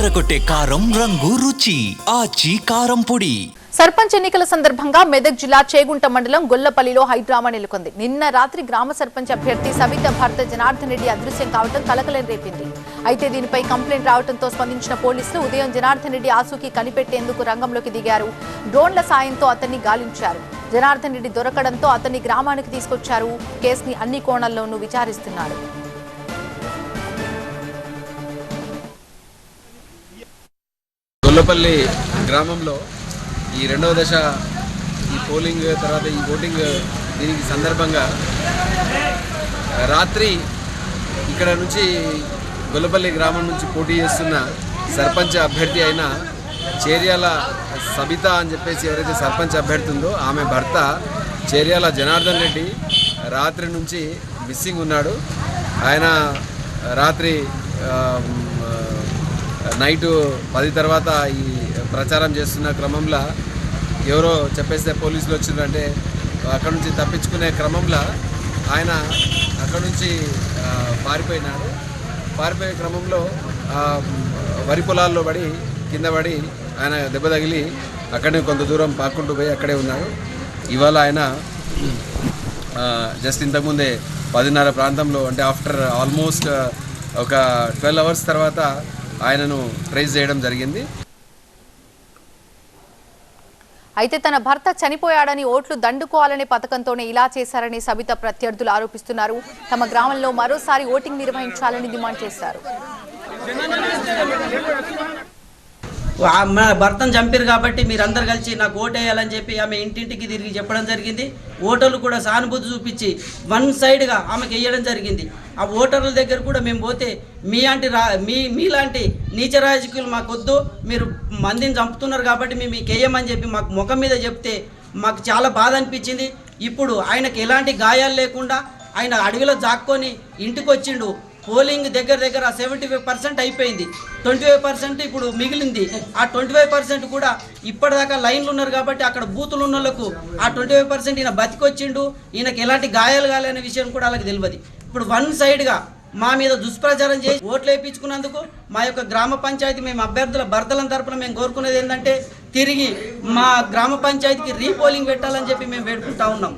అదరగొట్టే కారం రంగు రుచి ఆచి కారం పొడి. సర్పంచ్ ఎన్నికల సందర్భంగా మెదక్ జిల్లా చేగుంట మండలం గొల్లపల్లిలో హైడ్రామా నెలకొంది. నిన్న రాత్రి గ్రామ సర్పంచ్ అభ్యర్థి సవిత భర్త జనార్దన్ రెడ్డి అదృశ్యం కావడం కలకలం రేపింది. అయితే దీనిపై కంప్లైంట్ రావడంతో స్పందించిన పోలీసులు ఉదయం జనార్దన్ రెడ్డి ఆచూకీ కనిపెట్టేందుకు రంగంలోకి దిగారు. డ్రోన్ల సాయంతో అతన్ని గాలించారు. జనార్దన్ రెడ్డి దొరకడంతో అతన్ని గ్రామానికి తీసుకొచ్చారు. కేసుని అన్ని కోణాల్లోనూ విచారిస్తున్నారు. గొల్లపల్లి గ్రామంలో ఈ రెండవ దశ ఈ పోలింగ్ తర్వాత ఈ ఓటింగ్ దీనికి సందర్భంగా రాత్రి ఇక్కడ నుంచి గొల్లపల్లి గ్రామం నుంచి పోటీ చేస్తున్న సర్పంచ్ అభ్యర్థి అయిన చేర్యాల సబిత అని చెప్పేసి ఎవరైతే సర్పంచ్ అభ్యర్థి ఉందో ఆమె భర్త చేర్యాల జనార్దన్ రెడ్డి రాత్రి నుంచి మిస్సింగ్ ఉన్నాడు. ఆయన రాత్రి నైటు 10 తర్వాత ఈ ప్రచారం చేస్తున్న క్రమంలో ఎవరో చెప్పేస్తే పోలీసులు వచ్చిందంటే అక్కడ నుంచి తప్పించుకునే క్రమంలో ఆయన అక్కడ నుంచి పారిపోయినాడు. పారిపోయే క్రమంలో వరి పొలాల్లో పడి కింద పడి ఆయన దెబ్బ తగిలి అక్కడనే కొంత దూరం పాక్కుంటూ పోయి అక్కడే ఉన్నాడు. ఇవాళ ఆయన జస్ట్ ఇంతకుముందే 10:30 ప్రాంతంలో అంటే ఆఫ్టర్ ఆల్మోస్ట్ ఒక 12 అవర్స్ తర్వాత ఆయనను ట్రేస్ చేయడం జరిగింది. అయితే తన భర్త చనిపోయాడని ఓట్లు దండుకోవాలనే పథకంతోనే ఇలా చేశారని సబిత ప్రత్యర్థులు ఆరోపిస్తున్నారు. తమ గ్రామంలో మరోసారి ఓటింగ్ నిర్వహించాలని డిమాండ్ చేశారు. భర్తను చంపారు కాబట్టి మీరందరూ కలిసి నాకు ఓటేయాలని చెప్పి ఆమె ఇంటింటికి తిరిగి చెప్పడం జరిగింది. ఓటర్లు కూడా సానుభూతి చూపించి వన్ సైడ్గా ఆమెకు వేయడం జరిగింది. ఆ ఓటర్ల దగ్గర కూడా మేము పోతే మీలాంటి నీచ రాజకీయాలు మాకు వద్దు, మీరు మందిని చంపుతున్నారు కాబట్టి మేము మీకు వేయమని చెప్పి మాకు ముఖం మీద చెప్తే మాకు చాలా బాధ అనిపించింది. ఇప్పుడు ఆయనకు ఎలాంటి గాయాలు లేకుండా ఆయన అడవిలో జాక్కొని ఇంటికి వచ్చిండు. పోలింగ్ దగ్గర 75% అయిపోయింది. 25% ఇప్పుడు మిగిలింది. ఆ 25% కూడా ఇప్పటిదాకా లైన్లు ఉన్నారు కాబట్టి అక్కడ బూతులు ఉన్న వాళ్ళకు ఆ 25% ఈయన బతికొచ్చిండు, ఈయనకి ఎలాంటి గాయాలు కాలేనే విషయం కూడా వాళ్ళకి తెలియదు. ఇప్పుడు వన్ సైడ్గా మా మీద దుష్ప్రచారం చేసి ఓట్లు వేయించుకున్నందుకు మా యొక్క గ్రామ పంచాయతీ మేము అభ్యర్థుల భర్తల తరపున మేము కోరుకునేది ఏంటంటే తిరిగి మా గ్రామ పంచాయతీకి రీపోలింగ్ పెట్టాలని చెప్పి మేము వేడుకుంటా ఉన్నాం.